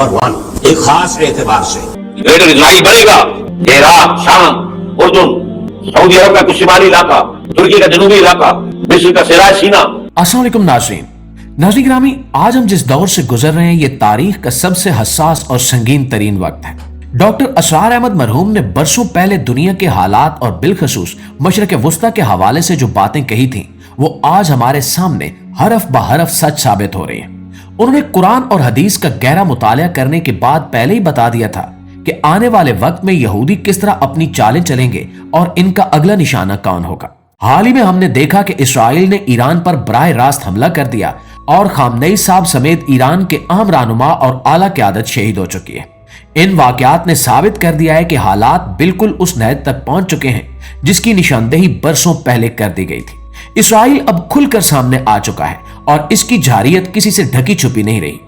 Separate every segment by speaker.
Speaker 1: Number 1 एक खास एतबार से।
Speaker 2: ग्रेटर इजराइल बनेगा। इराक, शाम, उर्दून, सऊदी अरब का कुछ शिमाली इलाका, तुर्की का जनूबी इलाका, मिस्र का सिराय सीना।
Speaker 3: अस्सलाम वालेकुम नाज़रीन। नाज़रीन गिरामी, आज हम जिस दौर से गुजर रहे हैं ये तारीख का सबसे हसास और संगीन तरीन वक्त है। डॉक्टर असरार अहमद मरहूम ने बरसों पहले दुनिया के हालात और बिलखसूस मशरक़ वुस्ता के हवाले से जो बातें कही थीं वो आज हमारे सामने हरफ ब हरफ सच साबित हो रही है। उन्होंने कुरान और हदीस का गहरा मुतालिया करने के बाद पहले ही बता दिया था कि आने वाले वक्त में यहूदी किस तरह अपनी चालें चलेंगे और इनका अगला निशाना कौन होगा। हाल ही में हमने देखा कि इसराइल ने ईरान पर बराह रास्त हमला कर दिया और खामनेई साहब समेत ईरान के अहम रहनुमा और आला क़यादत शहीद हो चुकी है। इन वाकयात ने साबित कर दिया है कि हालात बिल्कुल उस नहद तक पहुंच चुके हैं जिसकी निशानदेही बरसों पहले कर दी गई थी। इसराइल अब खुलकर सामने आ चुका है और इसकी जारियत किसी से ढकी छुपी नहीं रही।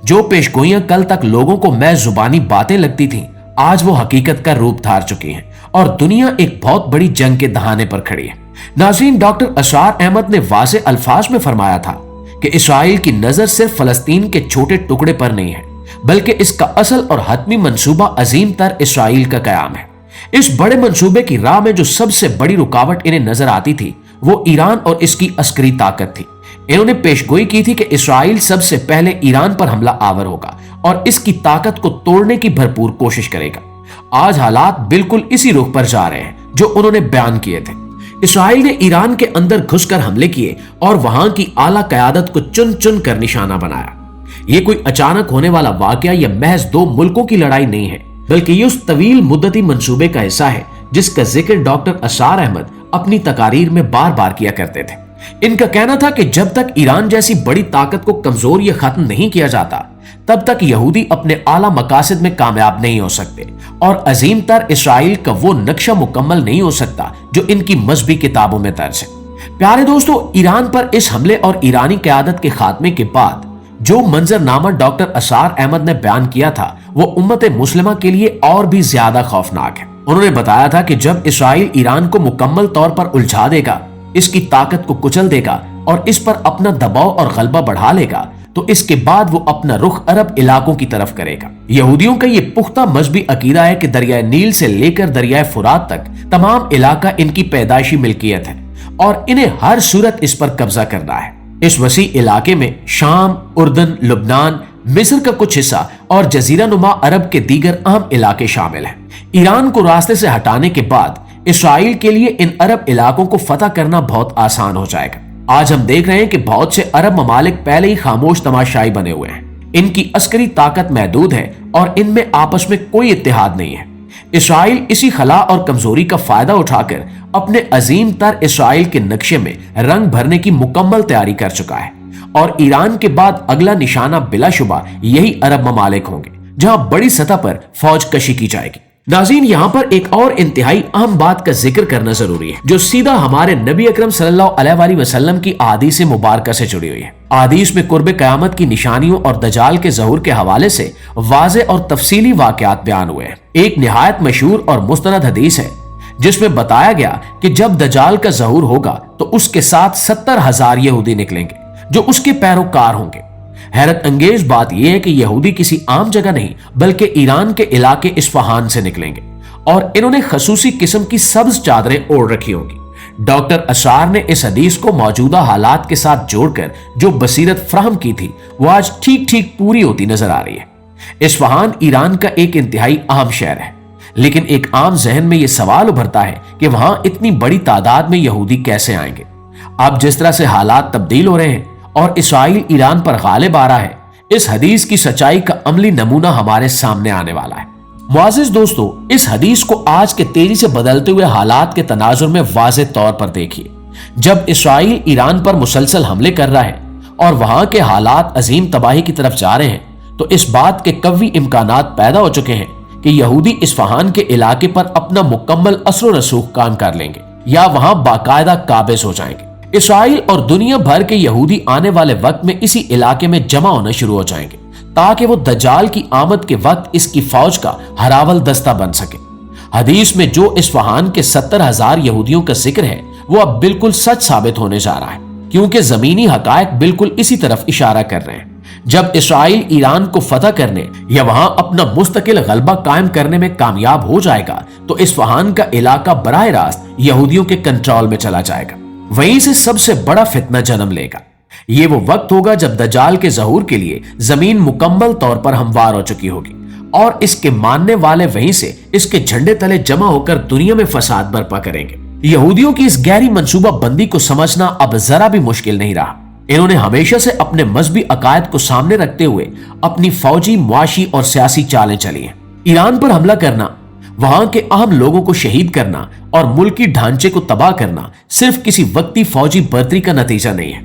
Speaker 3: जो पेशगोइयां कल तक लोगों को महज जुबानी बातें लगती थीं, आज वो हकीकत का रूप धार चुकी हैं और दुनिया एक बहुत बड़ी जंग के दहाने पर खड़ी है। नाज़रीन, डॉक्टर असरार अहमद ने वाज़ेह अल्फाज में फरमाया था कि इसराइल की नजर सिर्फ फलस्तीन के छोटे टुकड़े पर नहीं है, बल्कि इसका असल और हतमी मंसूबा अजीम तर इसराइल का कयाम है। इस बड़े मंसूबे की राह में जो सबसे बड़ी रुकावट इन्हें नजर आती थी वो ईरान और इसकी अस्करी ताकत थी। इन्होंने पेशगोई की थी कि इसराइल सबसे पहले ईरान पर हमला आवर होगा और इसकी ताकत को तोड़ने की भरपूर कोशिश करेगा। आज हालात बिल्कुल इसी रुख पर जा रहे हैं जो उन्होंने बयान किए थे। इसराइल ने ईरान के अंदर घुसकर हमले किए और वहां की आला क़यादत को चुन चुन कर निशाना बनाया। ये कोई अचानक होने वाला वाकया या महज दो मुल्कों की लड़ाई नहीं है, बल्कि ये उस तवील मुद्दती मंसूबे का हिस्सा है जिसका जिक्र डॉक्टर असरार अहमद अपनी तकारीर में बार बार किया करते थे। इनका कहना था कि जब तक ईरान जैसी बड़ी ताकत को कमजोर या खत्म नहीं किया जाता तब तक यहूदी अपने आला मकासद में कामयाब नहीं हो सकते और अजीम तर इसराइल का वो नक्शा मुकम्मल नहीं हो सकता जो इनकी मजहबी किताबों में दर्ज है। प्यारे दोस्तों, ईरान पर इस हमले और ईरानी क़यादत के खात्मे के बाद जो मंजरनामा डॉक्टर असरार अहमद ने बयान किया था वो उम्मत मुस्लिमा के लिए और भी ज्यादा खौफनाक है। उन्होंने बताया था कि जब इसराइल ईरान को मुकम्मल तौर पर उलझा देगा, इसकी ताकत को कुचल देगा और इस पर अपना दबाव और गलबा बढ़ा लेगा तो इसके बाद वो अपना रुख अरब इलाकों की तरफ करेगा। यहूदियों का ये पुख्ता मजहबी अकीदा है कि दरियाए नील से लेकर दरियाए फुरात तक तमाम इलाका इनकी पैदाइशी मिल्कियत है और इन्हें हर सूरत इस पर कब्जा करना है। इस वसी इलाके में शाम, उर्दन, लुबनान, मिस्र का कुछ हिस्सा और जजीरा नुमा अरब के दीगर अहम इलाके शामिल हैं। ईरान को रास्ते से हटाने के बाद इसराइल के लिए इन अरब इलाकों को फतह करना बहुत आसान हो जाएगा। आज हम देख रहे हैं कि बहुत से अरब ममालिक पहले ही खामोश तमाशाई बने हुए हैं। इनकी अस्करी ताकत महदूद है और इनमें आपस में कोई इत्तेहाद नहीं है। इसराइल इसी खला और कमजोरी का फायदा उठाकर अपने अजीम तर इसराइल के नक्शे में रंग भरने की मुकम्मल तैयारी कर चुका है और ईरान के बाद अगला निशाना बिलाशुबा यही अरब ममालिक होंगे जहां बड़ी सतह पर फौज कशी की जाएगी। नाज़रीन, यहाँ पर एक और इंतहाई अहम बात का जिक्र करना जरूरी है जो सीधा हमारे नबी अकरम सल्लल्लाहु अलैहि वसल्लम की अहादीस मुबारका से जुड़ी हुई है। अहादीस में कुर्ब क़यामत की निशानियों और दजाल के ज़हूर के हवाले से वाज़े और तफसीली वाकयात बयान हुए हैं। एक निहायत मशहूर और मुस्तनद हदीस है जिसमें बताया गया कि जब दजाल का ज़हूर होगा तो उसके साथ 70,000 यहूदी निकलेंगे जो उसके पैरोकार होंगे। हैरत अंगेज बात यह है कि यहूदी किसी आम जगह नहीं बल्कि ईरान के इलाके इस्फहान से निकलेंगे और इन्होंने खसूसी किस्म की सब्ज चादरें ओढ़ रखी होंगी। डॉक्टर असरार ने इस हदीस को मौजूदा हालात के साथ जोड़कर जो बसीरत फ्राहम की थी वो आज ठीक ठीक पूरी होती नजर आ रही है। इस्फहान ईरान का एक इंतहाई अहम शहर है, लेकिन एक आम जहन में यह सवाल उभरता है कि वहां इतनी बड़ी तादाद में यहूदी कैसे आएंगे। अब जिस तरह से हालात तब्दील हो रहे हैं और इसराइल ईरान पर गालिब आ रहा है, इस हदीस की सच्चाई का अमली नमूना हमारे सामने आने वाला है। मुआज़िज़ दोस्तों, इस हदीस को आज के तेजी से बदलते हुए हालात के तनाजुर में वाज़े तौर पर देखिए। जब इसराइल ईरान पर मुसलसल हमले कर रहा है और वहां के हालात अजीम तबाही की तरफ जा रहे हैं तो इस बात के कवी इम्कानात पैदा हो चुके हैं कि यहूदी इस्फहान के इलाके पर अपना मुकम्मल असर रसूख कायम कर लेंगे या वहां बाकायदा काबिज हो जाएंगे। इसराइल और दुनिया भर के यहूदी आने वाले वक्त में इसी इलाके में जमा होना शुरू हो जाएंगे ताकि वो दज्जाल की आमद के वक्त इसकी फौज का हरावल दस्ता बन सके। हदीस में जो इस्फहान के 70,000 यहूदियों का जिक्र है वो अब बिल्कुल सच साबित होने जा रहा है, क्योंकि जमीनी हकायक बिल्कुल इसी तरफ इशारा कर रहे हैं। जब इसराइल ईरान को फतह करने या वहां अपना मुस्तकिल गलबा कायम करने में कामयाब हो जाएगा तो इस्फहान का इलाका बराह रास्त यहूदियों के कंट्रोल में चला जाएगा। वहीं से सबसे बड़ा फितना जन्म लेगा। ये वो वक्त होगा जब दज्जाल के ज़हूर के लिए जमीन मुकम्मल तौर पर हमवार हो चुकी होगी और इसके मानने वाले वहीं से इसके झंडे तले जमा होकर दुनिया में फसाद बर्पा करेंगे। यहूदियों की इस गहरी मंसूबा बंदी को समझना अब जरा भी मुश्किल नहीं रहा। इन्होंने हमेशा से अपने मजहबी अकायद को सामने रखते हुए अपनी फौजी, मुआशी और सियासी चालें चली हैं। ईरान पर हमला करना, वहां के अहम लोगों को शहीद करना और मुल्की ढांचे को तबाह करना सिर्फ किसी वक्ती फौजी बर्तरी का नतीजा नहीं है,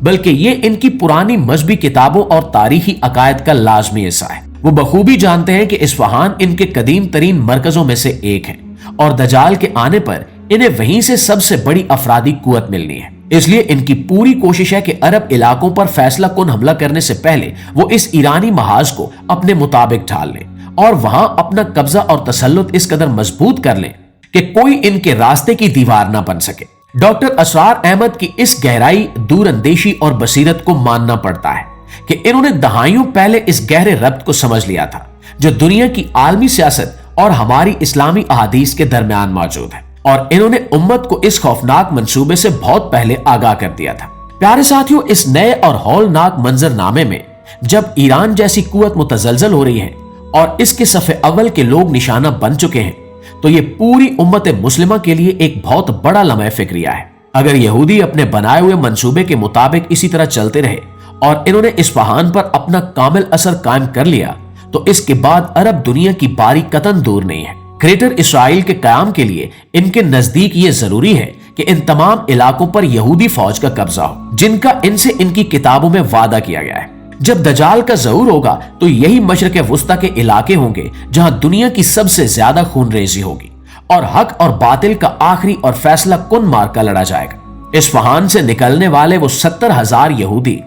Speaker 3: बल्कि ये इनकी पुरानी मजहबी किताबों और तारीखी अकायद का लाजमी हिस्सा है। वो बखूबी जानते हैं कि इस्फहान इनके कदीम तरीन मरकजों में से एक है और दज्जाल के आने पर इन्हें वहीं से सबसे बड़ी अफरादी कुव्वत मिलनी है। इसलिए इनकी पूरी कोशिश है कि अरब इलाकों पर फैसला कुन हमला करने से पहले वो इस ईरानी महाज को अपने मुताबिक ढाल लें और वहां अपना कब्जा और तसल्लुत इस कदर मजबूत कर लें कि कोई इनके रास्ते की दीवार ना बन सके। डॉक्टर असरार अहमद की इस गहराई, दूरअंदेशी और बसीरत को मानना पड़ता है कि इन्होंने दहाइयों पहले इस गहरे रब्त को समझ लिया था जो दुनिया की आलमी सियासत और हमारी इस्लामी अहादीस के दरमियान मौजूद है, और इन्होंने उम्मत को इस खौफनाक मंसूबे से बहुत पहले आगाह कर दिया था। प्यारे साथियों, इस नए और हौलनाक मंजरनामे में जब ईरान जैसी कुव्वत मुतजलजल हो रही है और इसके सफ़े अव्वल के लोग निशाना बन चुके हैं, तो ये पूरी उम्मत मुस्लिमा के लिए एक बहुत बड़ा लम्हा फिक्रिया है। अगर यहूदी अपने बनाए हुए मंसूबे के मुताबिक इसी तरह चलते रहे और इन्होंने इस्फहान पर अपना कामिल असर कायम कर लिया तो इसके बाद अरब दुनिया की बारी कतन दूर नहीं है। ग्रेटर इसराइल के कयाम के लिए इनके नजदीक ये जरूरी है कि इन तमाम इलाकों पर यहूदी फौज का कब्जा हो जिनका इनसे इनकी किताबों में वादा किया गया है। जब दज्जाल का ज़हूर होगा तो यही मशरक़ वुस्ता के इलाके होंगे जहां दुनिया की सबसे ज्यादा खूनरेजी होगी और हक और बातिल का आखिरी और फैसला कुन मार्का लड़ा जाएगा। इस्फहान से निकलने वाले वो 70,000 यहूदी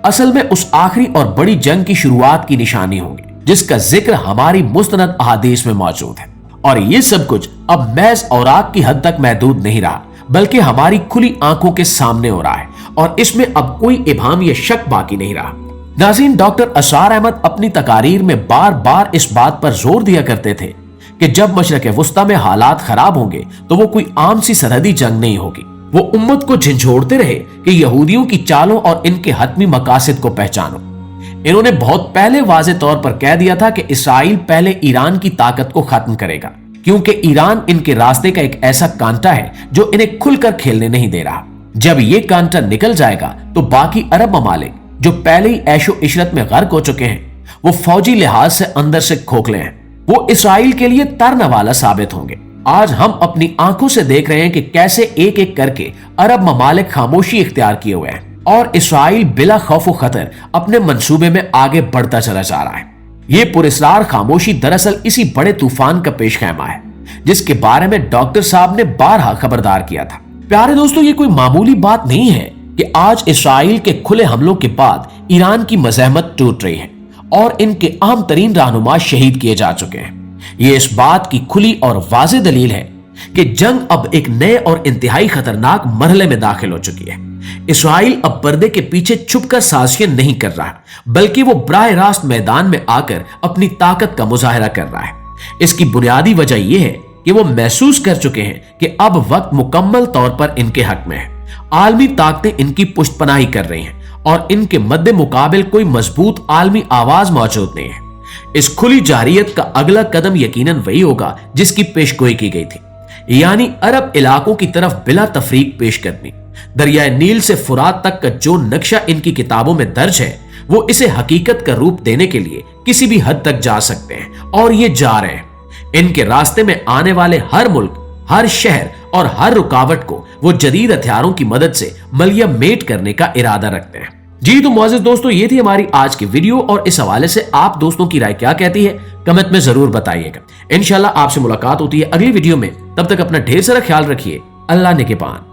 Speaker 3: असल में उस आखिरी और बड़ी जंग की शुरुआत की निशानी होंगे जिसका जिक्र हमारी मुस्तनद अहादीस में मौजूद है। और ये सब कुछ अब महज औराक की हद तक महदूद नहीं रहा, बल्कि हमारी खुली आंखों के सामने हो रहा है और इसमें अब कोई इबाम या शक बाकी नहीं रहा। नाज़रीन, डॉक्टर असरार अहमद अपनी तकारीर में बार बार इस बात पर जोर दिया करते थे कि जब मशरक़ वुस्ता में हालात खराब होंगे तो वो कोई आम सी सरहदी जंग नहीं होगी। वो उम्मत को झंझोड़ते रहे कि यहूदियों की चालों और इनके हतमी मकासद को पहचानो। इन्होंने बहुत पहले वाज़े तौर पर कह दिया था कि इसराइल पहले ईरान की ताकत को खत्म करेगा, क्योंकि ईरान इनके रास्ते का एक ऐसा कांटा है जो इन्हें खुलकर खेलने नहीं दे रहा। जब ये कांटा निकल जाएगा तो बाकी अरब ममालिक जो पहले ही ऐशो इशरत में गर्क हो चुके हैं, वो फौजी लिहाज से अंदर से खोखले हैं, वो इसराइल के लिए तरना वाला साबित होंगे। आज हम अपनी आंखों से देख रहे हैं कि कैसे एक एक करके अरब ममालिक खामोशी इख्तियार किए हुए हैं और इसराइल बिला खौफ खतर अपने मंसूबे में आगे बढ़ता चला जा रहा है। ये पुरस्कार खामोशी दरअसल इसी बड़े तूफान का पेश खैमा है जिसके बारे में डॉक्टर साहब ने बारहा खबरदार किया था। प्यारे दोस्तों, ये कोई मामूली बात नहीं है कि आज इसराइल के खुले हमलों के बाद ईरान की मज़ाहमत टूट रही है और इनके अहम तरीन रहनुमा शहीद किए जा चुके हैं। ये इस बात की खुली और वाज़ेह दलील है कि जंग अब एक नए और इंतहाई खतरनाक मरहले में दाखिल हो चुकी है। इसराइल अब पर्दे के पीछे छुपकर साजिशें नहीं कर रहा, बल्कि वो बराह रास्त मैदान में आकर अपनी ताकत का मुजाहिरा कर रहा है। इसकी बुनियादी वजह यह है कि वो महसूस कर चुके हैं कि अब वक्त मुकम्मल तौर पर इनके हक में है। आलमी ताकतें इनकी पुष्टपनाही कर रही हैं और इनके मद्दे मुकाबिल कोई मजबूत आलमी आवाज मौजूद नहीं है। इस खुली जारियत का अगला कदम यकीनन वही होगा जिसकी पेशगोई की गई थी, यानी अरब इलाकों की तरफ बिला तफरीक पेश करनी। दरियाए नील से फुरात तक का जो नक्शा इनकी किताबों में दर्ज है, वो इसे हकीकत का रूप देने के लिए किसी भी हद तक जा सकते हैं और ये जा रहे हैं। इनके रास्ते में आने वाले हर मुल्क, हर शहर और हर रुकावट को वो जदीद हथियारों की मदद से मलिया मेट करने का इरादा रखते हैं। जी तो मोअज़्ज़िज़ दोस्तों, ये थी हमारी आज की वीडियो और इस हवाले से आप दोस्तों की राय क्या कहती है कमेंट में जरूर बताइएगा। इंशाल्लाह आपसे मुलाकात होती है अगली वीडियो में। तब तक अपना ढेर सारा ख्याल रखिए। अल्लाह निगहबान।